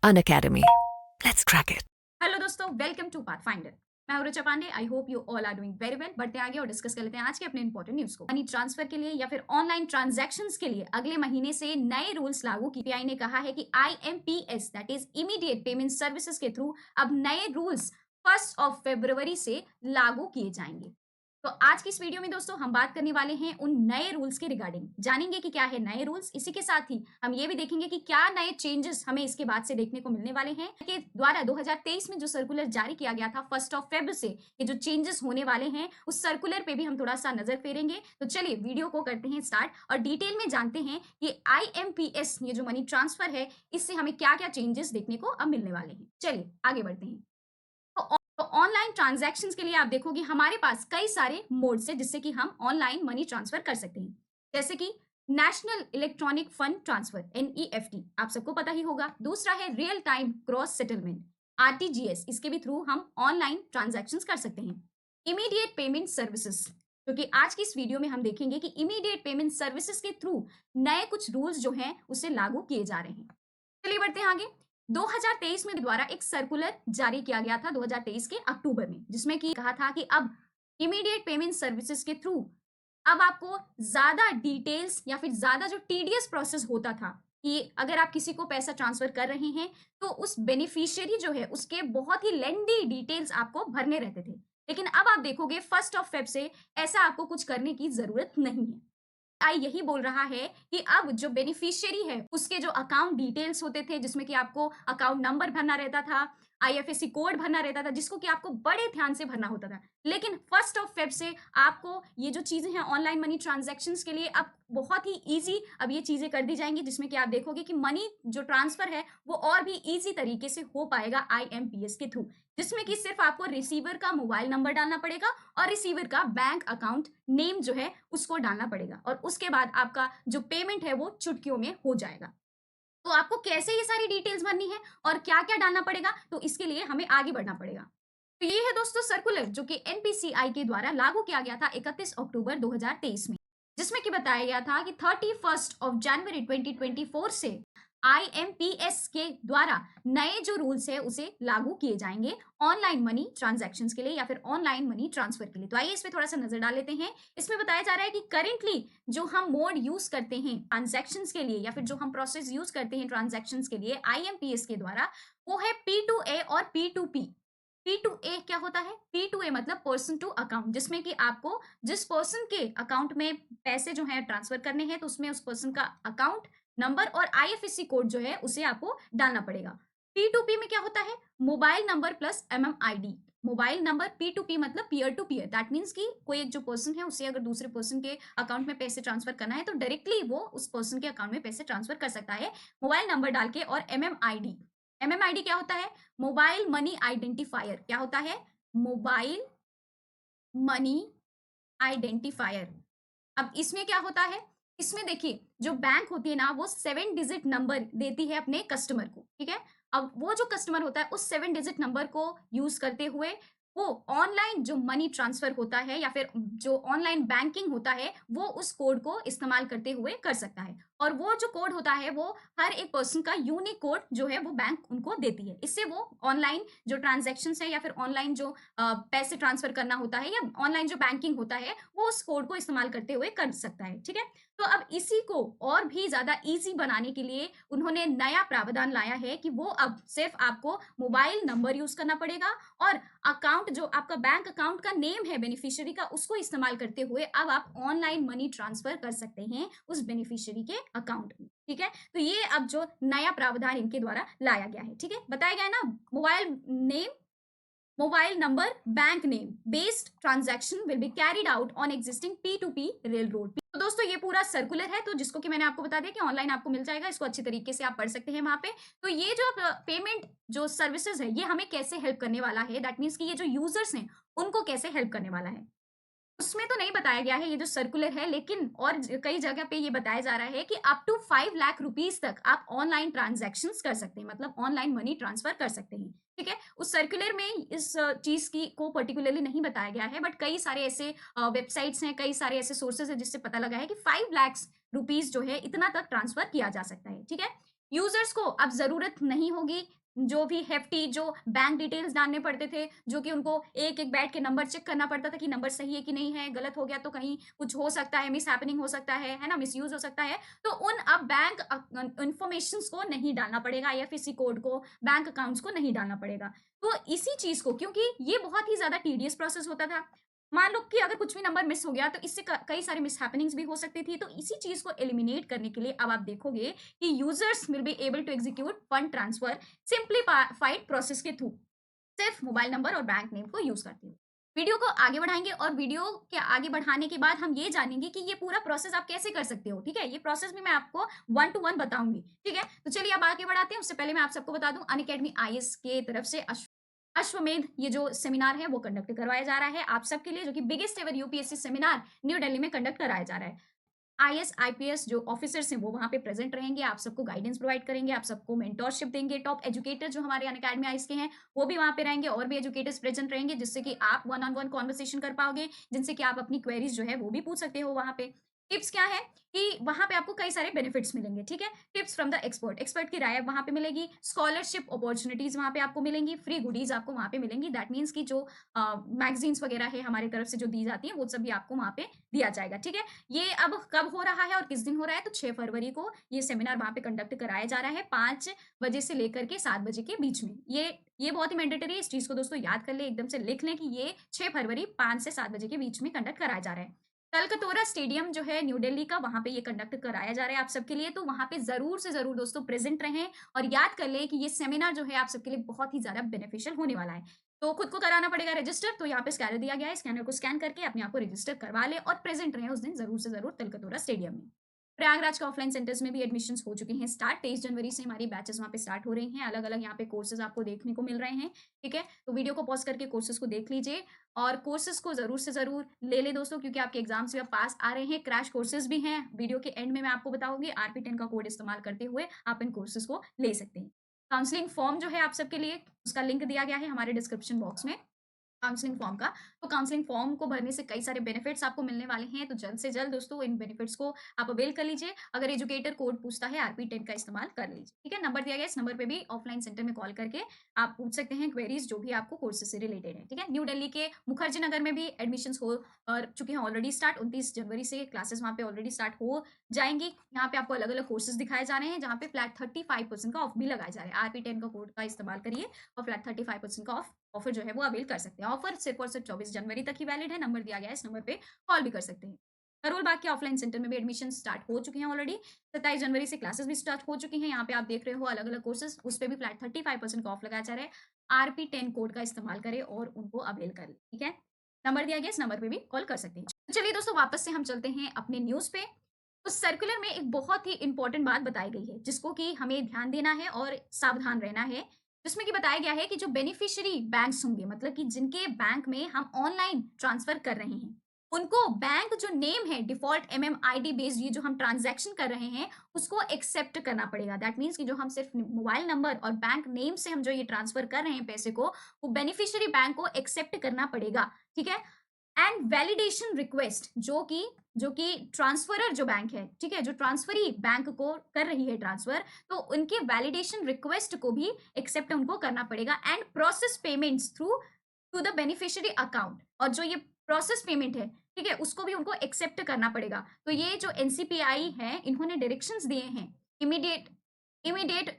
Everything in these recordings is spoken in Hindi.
Unacademy. Let's crack it. Hello दोस्तों, वेलकम टू पाथफाइंडर। मैं हूं Richa Pandey. I hope you all are doing very well. बढ़ते आगे और डिस्कस कर लेते हैं आज के अपने इंपॉर्टेंट न्यूज को। मनी ट्रांसफर के लिए या फिर ऑनलाइन ट्रांजैक्शंस के लिए अगले महीने से नए रूल्स लागू की। पीआई ने कहा है कि IMPS that is immediate payment services के थ्रू अब नए रूल्स 1 फरवरी से लागू किए जाएंगे। तो आज की इस वीडियो में दोस्तों हम बात करने वाले हैं उन नए रूल्स के रिगार्डिंग, जानेंगे कि क्या है नए रूल्स। इसी के साथ ही हम ये भी देखेंगे कि क्या नए चेंजेस हमें इसके बाद से देखने को मिलने वाले हैं। के द्वारा 2023 में जो सर्कुलर जारी किया गया था 1 फेब से, ये जो चेंजेस होने वाले हैं उस सर्कुलर पे भी हम थोड़ा सा नजर फेरेंगे। तो चलिए वीडियो को करते हैं स्टार्ट और डिटेल में जानते हैं कि आईएमपीएस ये जो मनी ट्रांसफर है इससे हमें क्या क्या चेंजेस देखने को अब मिलने वाले हैं। चलिए आगे बढ़ते हैं। तो ऑनलाइन ट्रांजैक्शंस के लिए आप देखोगे हमारे पास कई सारे मोड्स है जिससे कि हम ऑनलाइन मनी ट्रांसफर कर सकते हैं। जैसे कि national electronic fund transfer NEFT, आप सबको पता ही होगा। दूसरा है real time cross settlement RTGS, इसके भी थ्रू हम ऑनलाइन ट्रांजैक्शंस कर सकते हैं। इमीडिएट पेमेंट सर्विसेज, क्योंकि आज की इस वीडियो में हम देखेंगे कि इमीडिएट पेमेंट सर्विसेज के थ्रू नए कुछ रूल्स जो हैं उसे लागू किए जा रहे हैं। चलिए बढ़ते हैं आगे। 2023 में द्वारा एक सर्कुलर जारी किया गया था 2023 के अक्टूबर में, जिसमें कि कहा था कि अब इमीडिएट पेमेंट सर्विसेज के थ्रू अब आपको ज्यादा डिटेल्स या फिर ज्यादा जो टीडीएस प्रोसेस होता था कि अगर आप किसी को पैसा ट्रांसफर कर रहे हैं तो उस बेनिफिशियरी जो है उसके बहुत ही लेंदी डिटेल्स आपको भरने रहते थे। लेकिन अब आप देखोगे 1 फेब से ऐसा आपको कुछ करने की जरूरत नहीं है। आई यही बोल रहा है कि अब जो बेनिफिशियरी है उसके जो अकाउंट डिटेल्स होते थे, जिसमें कि आपको अकाउंट नंबर भरना रहता था, आईएफएससी कोड भरना रहता था, जिसको कि आपको बड़े ध्यान से भरना होता था। लेकिन 1 फेब से आपको ये जो चीजें हैं ऑनलाइन मनी ट्रांजैक्शंस के लिए अब बहुत ही इजी अब ये चीजें कर दी जाएंगी, जिसमें कि आप देखोगे कि मनी जो ट्रांसफर है वो और भी इजी तरीके से हो पाएगा आईएमपीएस के थ्रू, जिसमें कि सिर्फ आपको रिसीवर का मोबाइल नंबर डालना पड़ेगा और रिसीवर का बैंक अकाउंट नेम जो है उसको डालना पड़ेगा और उसके बाद आपका जो पेमेंट है वो चुटकियों में हो जाएगा। तो आपको कैसे ये सारी डिटेल्स भरनी है और क्या-क्या डालना पड़ेगा, तो इसके लिए हमें आगे बढ़ना पड़ेगा। तो ये है दोस्तों सर्कुलर जो कि एनपीसीआई के द्वारा लागू किया गया था 31 अक्टूबर 2023 में, जिसमें कि बताया गया था कि 31 जनवरी 2024 से आईएमपीएस के द्वारा नए जो रूल्स है उसे लागू किए जाएंगे ऑनलाइन मनी ट्रांजैक्शंस के लिए या फिर ऑनलाइन मनी ट्रांसफर के लिए। तो आइए इस पे थोड़ा सा नजर डाल लेते हैं। इसमें बताया जा रहा है कि करेंटली जो हम मोड यूज करते हैं ट्रांजैक्शंस के लिए या फिर जो हम प्रोसेस यूज करते हैं ट्रांजैक्शंस के लिए आईएमपीएस के द्वारा, वो है P2A और P2P। P2A क्या होता है? P2A मतलब पर्सन टू अकाउंट, जिसमें कि आपको जिस पर्सन के अकाउंट में पैसे जो है ट्रांसफर करने हैं तो उसमें उस पर्सन का अकाउंट नंबर और आईएफएससी कोड जो है उसे आपको डालना पड़ेगा। P2P में क्या होता है? Mobile number plus MMID. Mobile number P2P मतलब peer to peer, that means कि कोई एक जो पर्सन है उसे अगर दूसरे पर्सन के अकाउंट में पैसे ट्रांसफर करना है तो डायरेक्टली वो उस पर्सन के अकाउंट में पैसे ट्रांसफर कर सकता है मोबाइल नंबर डाल के। और एमएमआईडी, एमएमआईडी क्या होता है? Mobile money identifier. क्या होता है? Mobile money identifier. अब इसमें क्या होता है? इसमें देखिए जो बैंक होती है ना वो 7 डिजिट नंबर देती है अपने कस्टमर को, ठीक है। अब वो जो कस्टमर होता है उस 7 डिजिट नंबर को यूज करते हुए वो ऑनलाइन जो मनी ट्रांसफर होता है या फिर जो ऑनलाइन बैंकिंग होता है वो उस कोड को इस्तेमाल करते हुए कर सकता है। और वो जो कोड होता है वो हर एक पर्सन का यूनिक कोड जो है वो बैंक उनको देती है। इससे वो ऑनलाइन जो ट्रांजेक्शन है या फिर ऑनलाइन जो पैसे ट्रांसफर करना होता है या ऑनलाइन जो बैंकिंग होता है वो उस कोड को इस्तेमाल करते हुए कर सकता है, ठीक है। तो अब इसी को और भी ज्यादा इजी बनाने के लिए उन्होंने नया प्रावधान लाया है कि वो अब सिर्फ आपको मोबाइल नंबर यूज करना पड़ेगा और अकाउंट जो आपका बैंक अकाउंट का नेम है बेनिफिशियरी का उसको इस्तेमाल करते हुए अब आप ऑनलाइन मनी ट्रांसफर कर सकते हैं उस बेनिफिशियरी के अकाउंट में, ठीक है। तो ये अब जो नया प्रावधान इनके द्वारा लाया गया है, ठीक है। बताया गया है ना, mobile name, mobile number, bank name based transaction will be carried out on existing P2P rail road. तो दोस्तों ये पूरा सर्कुलर है, तो जिसको कि मैंने आपको बता दिया कि ऑनलाइन आपको मिल जाएगा, इसको अच्छी तरीके से आप पढ़ सकते हैं वहां पे। तो ये जो पेमेंट जो सर्विसेज है ये हमें कैसे हेल्प करने वाला है, दैट मीन्स कि ये जो यूजर्स हैं उनको कैसे हेल्प करने वाला है उसमें तो नहीं बताया गया है ये जो सर्कुलर है, लेकिन और कई जगह पे ये बताया जा रहा है कि अप टू 5 लाख रुपीज तक आप ऑनलाइन ट्रांजैक्शन कर सकते हैं, मतलब ऑनलाइन मनी ट्रांसफर कर सकते हैं, ठीक है। उस सर्कुलर में इस चीज की को पर्टिकुलरली नहीं बताया गया है, बट कई सारे ऐसे वेबसाइट्स हैं, कई सारे ऐसे सोर्सेज है जिससे पता लगा है कि 5 लाख रुपीज जो है इतना तक ट्रांसफर किया जा सकता है, ठीक है। यूजर्स को अब जरूरत नहीं होगी जो भी हेफ्टी जो बैंक डिटेल्स डालने पड़ते थे, जो कि उनको एक एक बैठ के नंबर चेक करना पड़ता था कि नंबर सही है कि नहीं है, गलत हो गया तो कहीं कुछ हो सकता है, मिस हैपनिंग हो सकता है ना, मिसयूज हो सकता है। तो उन अब बैंक इंफॉर्मेशन को नहीं डालना पड़ेगा, आईएफएससी कोड को, बैंक अकाउंट्स को नहीं डालना पड़ेगा। तो इसी चीज को, क्योंकि ये बहुत ही ज्यादा टीडियस प्रोसेस होता था, मान लो कि अगर कुछ भी नंबर मिस हो गया तो इससे कई सारी मिस हैपनिंग्स भी हो सकती थी। तो इसी चीज को एलिमिनेट करने के लिए अब आप देखोगे कि users will be able to execute fund transfer simplified process के थ्रू, सिर्फ मोबाइल नंबर और बैंक नेम को यूज करते हुए। वीडियो को आगे बढ़ाएंगे और वीडियो के आगे बढ़ाने के बाद हम ये जानेंगे कि ये पूरा प्रोसेस आप कैसे कर सकते हो। ठीक है, ये प्रोसेस भी मैं आपको 1 टू 1 बताऊंगी। ठीक है, तो चलिए अब आगे बढ़ाते हैं। उससे पहले मैं आप सबको बता दूं, अनअकैडमी आईएएस के तरफ से अश्वमेध ये जो सेमिनार है वो कंडक्ट करवाया जा रहा है आप सबके लिए, जो कि biggest ever UPSC seminar new Delhi में कंडक्ट कराया जा रहा है। आईएएस आईपीएस जो ऑफिसर्स हैं वो वहां पे प्रेजेंट रहेंगे, आप सबको गाइडेंस प्रोवाइड करेंगे, आप सबको मेंटोरशिप देंगे। टॉप एजुकेटर जो हमारे अनअकैडमी आईएएस के हैं वो भी वहां पे रहेंगे, और भी एजुकेटर्स प्रेजेंट रहेंगे, जिससे कि आप वन ऑन वन कॉन्वर्सेशन कर पाओगे, जिनसे कि आप अपनी क्वेरीज जो है वो भी पूछ सकते हो वहां पे। टिप्स क्या है कि वहां पे आपको कई सारे बेनिफिट्स मिलेंगे। ठीक है, tips from the expert, expert की राय वहां पे मिलेगी, स्कॉलरशिप अपॉर्चुनिटीज वहां पे आपको मिलेंगी, फ्री गुडीज आपको वहां पे मिलेंगी। दैट मीन्स की जो मैगजीन्स वगैरह है हमारी तरफ से जो दी जाती है वो सब भी आपको वहां पे दिया जाएगा। ठीक है, ये अब कब हो रहा है और किस दिन हो रहा है, तो 6 फरवरी को ये सेमिनार वहां पे कंडक्ट कराया जा रहा है 5 बजे से लेकर के 7 बजे के बीच में। ये बहुत ही मैंडेटरी है, इस चीज को दोस्तों याद कर ले, एकदम से लिख लें कि ये 6 फरवरी 5 से 7 बजे के बीच में कंडक्ट कराया जा रहा है। तलकतोरा स्टेडियम जो है न्यू दिल्ली का, वहां पे ये कंडक्ट कराया जा रहा है आप सबके लिए। तो वहां पे जरूर से जरूर दोस्तों प्रेजेंट रहें और याद कर ले कि ये सेमिनार जो है आप सबके लिए बहुत ही ज्यादा बेनिफिशियल होने वाला है। तो खुद को कराना पड़ेगा रजिस्टर, तो यहाँ पे स्कैनर दिया गया है, स्कैनर को स्कैन करके अपने आप को रजिस्टर करवा ले और प्रेजेंट रहे उस दिन जरूर से जरूर तलकतोरा स्टेडियम में। प्रयागराज के ऑफलाइन सेंटर्स में भी एडमिशंस हो चुके हैं स्टार्ट, 23 जनवरी से हमारी बैचेस वहाँ पे स्टार्ट हो रही हैं, अलग अलग यहाँ पे कोर्सेज आपको देखने को मिल रहे हैं। ठीक है, तो वीडियो को पॉज करके कोर्सेज को देख लीजिए और कोर्सेज को जरूर से जरूर ले दोस्तों, क्योंकि आपके एग्जाम्स भी अब पास आ रहे हैं, क्रैश कोर्सेज भी हैं। वीडियो के एंड में मैं आपको बताऊंगी, RP10 का कोड इस्तेमाल करते हुए आप इन कोर्सेज को ले सकते हैं। काउंसलिंग फॉर्म जो है आप सबके लिए, उसका लिंक दिया गया है हमारे डिस्क्रिप्शन बॉक्स में काउंसलिंग फॉर्म का। तो काउंसलिंग फॉर्म को भरने से कई सारे बेनिफिट्स आपको मिलने वाले हैं, तो जल्द से जल्द दोस्तों इन बेनिफिट्स को आप अवेल कर लीजिए। अगर एजुकेटर कोड पूछता है RP10 का इस्तेमाल कर लीजिए। ठीक है, नंबर दिया गया, इस नंबर पे भी ऑफलाइन सेंटर में कॉल करके आप पूछ सकते हैं क्वेरीज जो भी आपको कोर्सेज से रिलेटेड है। ठीक है, न्यू दिल्ली के मुखर्जी नगर में भी एडमिशंस हो चुके हैं ऑलरेडी स्टार्ट, 29 जनवरी से क्लासेस वहाँ पे ऑलरेडी स्टार्ट हो जाएंगी। यहाँ पे आपको अलग अलग कोर्सेज दिखाए जा रहे हैं, जहाँ पे फ्लैट 35% का ऑफ भी लगाया जा रहा है। RP10 का कोड का इस्तेमाल करिए और फ्लैट 35% का ऑफर जो है वो अवेल कर सकते हैं। ऑफर सिर्फ और सिर्फ 24 जनवरी तक ही वैलिड है। नंबर दिया गया है, इस नंबर पे कॉल भी कर सकते हैं। करोल बाग के ऑफलाइन सेंटर में भी एडमिशन स्टार्ट हो चुके हैं ऑलरेडी, 27 जनवरी से क्लासेस भी स्टार्ट हो चुकी हैं। यहाँ पे आप देख रहे हो अलग अलग कोर्सेज, उस पर भी फ्लैट 35% का ऑफ लगाया जा रहा है। RP10 कोड का इस्तेमाल करें और उनको अवेल कर ले। ठीक है, नंबर दिया गया, इस नंबर पे भी कॉल कर सकते हैं। तो चलिए दोस्तों वापस से हम चलते हैं अपने न्यूज पे। उस सर्कुलर में एक बहुत ही इंपॉर्टेंट बात बताई गई है, जिसको कि हमें ध्यान देना है और सावधान रहना है, जिसमें कि बताया गया है कि जो बेनिफिशियरी बैंक्स होंगे, मतलब कि जिनके बैंक में हम ऑनलाइन ट्रांसफर कर रहे हैं, उनको बैंक जो नेम है डिफॉल्ट MMID बेस्ड ये जो हम ट्रांजैक्शन कर रहे हैं उसको एक्सेप्ट करना पड़ेगा। दैट मीन्स कि जो हम सिर्फ मोबाइल नंबर और बैंक नेम से हम जो ये ट्रांसफर कर रहे हैं पैसे को, वो बेनिफिशियरी बैंक को एक्सेप्ट करना पड़ेगा। ठीक है, एंड वैलिडेशन रिक्वेस्ट जो कि ट्रांसफरर जो बैंक है, ठीक है, जो ट्रांसफरी बैंक को कर रही है ट्रांसफर, तो उनके वैलिडेशन रिक्वेस्ट को भी एक्सेप्ट उनको करना पड़ेगा। And process payments through to the beneficiary account, और जो ये प्रोसेस पेमेंट है, ठीक है, उसको भी उनको एक्सेप्ट करना पड़ेगा। तो ये जो NCPI है, इन्होंने डायरेक्शंस दिए हैं immediate immediate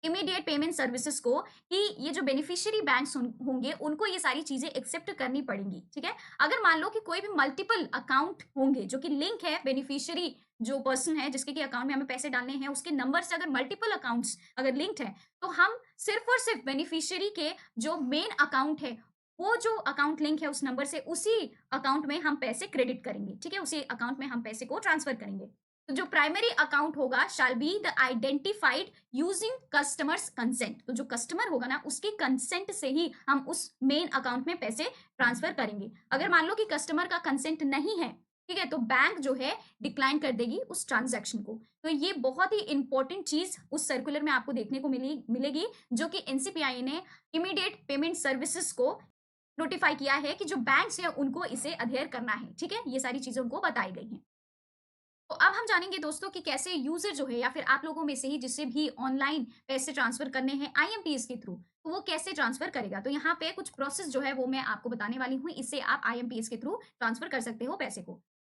immediate payment services को कि ये जो बेनिफिशियरी बैंक्स होंगे उनको ये सारी चीजें एक्सेप्ट करनी पड़ेंगी। ठीक है, अगर मान लो कि कोई भी मल्टीपल अकाउंट होंगे जो कि लिंक है, बेनिफिशियरी जो पर्सन है जिसके कि अकाउंट में हमें पैसे डालने हैं उसके नंबर से अगर मल्टीपल अकाउंट्स अगर लिंक्ड है, तो हम सिर्फ और सिर्फ बेनिफिशियरी के जो मेन अकाउंट है, वो जो अकाउंट लिंक है उस नंबर से, उसी अकाउंट में हम पैसे क्रेडिट करेंगे। ठीक है, उसी अकाउंट में हम पैसे को ट्रांसफर करेंगे। तो जो प्राइमरी अकाउंट होगा shall be the identified using customers consent, तो जो कस्टमर होगा ना उसके कंसेंट से ही हम उस मेन अकाउंट में पैसे ट्रांसफर करेंगे। अगर मान लो कि कस्टमर का कंसेंट नहीं है, ठीक है, तो बैंक जो है डिक्लाइन कर देगी उस ट्रांजैक्शन को। तो ये बहुत ही इंपॉर्टेंट चीज उस सर्कुलर में आपको देखने को मिलेगी, जो कि NCPI ने इमीडिएट पेमेंट सर्विसेज को नोटिफाई किया है कि जो बैंक्स है उनको इसे अधेयर करना है। ठीक है, ये सारी चीजें उनको बताई गई हैं। तो अब हम जानेंगे दोस्तों कि कैसे यूज़र जो है या फिर आप लोगों में से ही जिससे भी ऑनलाइन पैसे ट्रांसफ़र करने हैं आईएमपीएस के थ्रू, तो वो कैसे ट्रांसफ़र करेगा। तो यहाँ पे कुछ प्रोसेस जो है वो मैं आपको बताने वाली हूँ, इससे आप आईएमपीएस के थ्रू ट्रांसफ़र कर सकते हो पैसे को।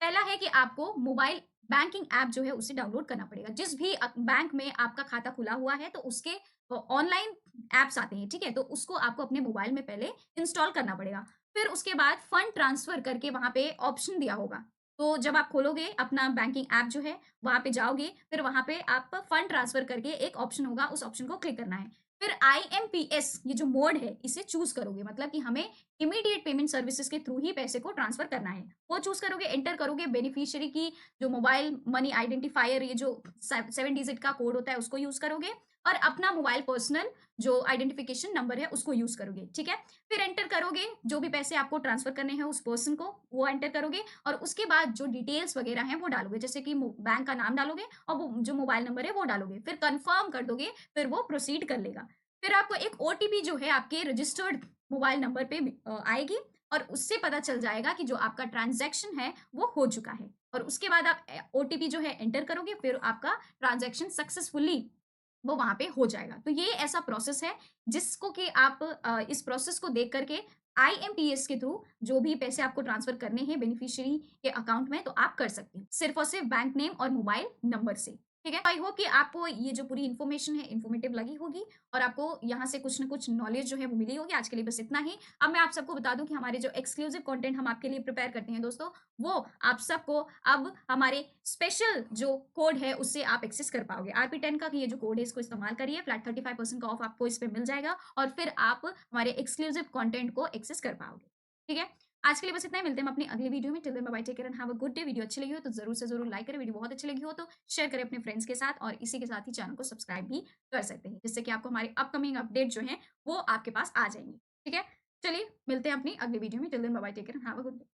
पहला है कि आपको मोबाइल बैंकिंग ऐप जो है उसे डाउनलोड करना पड़ेगा। जिस भी बैंक में आपका खाता खुला हुआ है तो उसके ऑनलाइन ऐप्स आते हैं, ठीक है? तो उसको आपको अपने मोबाइल में पहले इंस्टॉल करना पड़ेगा। फिर उसके बाद फंड ट्रांसफ़र करके वहाँ पे ऑप्शन दिया होगा। तो जब आप खोलोगे अपना बैंकिंग ऐप जो है, वहाँ पे जाओगे, फिर वहाँ पे आप फंड ट्रांसफ़र करके एक ऑप्शन होगा, उस ऑप्शन को क्लिक करना है। फिर आईएमपीएस ये जो मोड है, इसे चूज़ करोगे मतलब कि हमें इमीडिएट पेमेंट सर्विसेज़ के थ्रू ही पैसे को ट्रांसफ़र करना है। वो चूज़ करोगे, एंटर करोगे, बेनिफिशियरी की जो मोबाइल मनी आइडेंटिफायर ये जो 7 डिजिट का कोड होता है, उसको यूज़ करोगे और अपना मोबाइल पर्सनल जो आइडेंटिफिकेशन नंबर है, उसको यूज़ करोगे, ठीक है? फिर एंटर करोगे, जो भी पैसे आपको ट्रांसफ़र करने हैं उस पर्सन को, वो एंटर करोगे और उसके बाद जो डिटेल्स वगैरह हैं वो डालोगे। जैसे कि मो बैंक का नाम डालोगे और वो जो मोबाइल नंबर है वो डालोगे। फिर कन्फर्म कर दोगे, फिर वो प्रोसीड कर लेगा। फिर आपको एक ओटीपी जो है आपके रजिस्टर्ड मोबाइल नंबर पे आएगी और उससे पता चल जाएगा कि जो आपका ट्रांज़ैक्शन है वो हो चुका है। और उसके बाद आप ओटीपी जो है एंटर करोगे, फिर आपका ट्रांज़ैक्शन सक्सेसफुली वो वहाँ पे हो जाएगा। तो ये ऐसा प्रोसेस है जिसको कि आप इस प्रोसेस को देख कर के आईएमपीएस के थ्रू जो भी पैसे आपको ट्रांसफर करने हैं बेनिफिशियरी के अकाउंट में तो आप कर सकते हैं। सिर्फ़ और सिर्फ़ बैंक नेम और मोबाइल नंबर से। ठीक है? आई होप कि आपको ये जो पूरी इन्फॉर्मेशन है इन्फॉर्मेटिव लगी होगी और आपको यहाँ से कुछ न कुछ नॉलेज जो है वो मिली होगी। आज के लिए बस इतना ही। अब मैं आप सबको बता दूँ कि हमारे जो एक्सक्लूसिव कंटेंट हम आपके लिए प्रिपेयर करते हैं दोस्तों, वो आप सबको अब हमारे स्पेशल जो कोड है उससे आप एक्सेस कर पाओगे। RP10 का ये जो कोड है इसको इस्तेमाल करिए, फ्लैट 35% का ऑफ आपको इस पे मिल जाएगा और फिर आप हमारे एक्सक्लूसिव कंटेंट को एक्सेस कर पाओगे। ठीक है? आज के लिए बस इतना ही, मिलते हैं हम अपनी अगली वीडियो में। Till then bye bye, take care and have a good day. Video अच्छी लगी हो तो ज़रूर से ज़रूर लाइक करें, वीडियो बहुत अच्छी लगी हो तो शेयर करें अपने फ्रेंड्स के साथ और इसी के साथ ही चैनल को सब्सक्राइब भी कर सकते हैं, जिससे कि आपको हमारे अपकमिंग अपडेट जो हैं वो आपके पास आ जाएँगी। ठीक है? चलिए मिलते हैं अपनी अगली वीडियो में। Till then bye bye, take care and have a good day.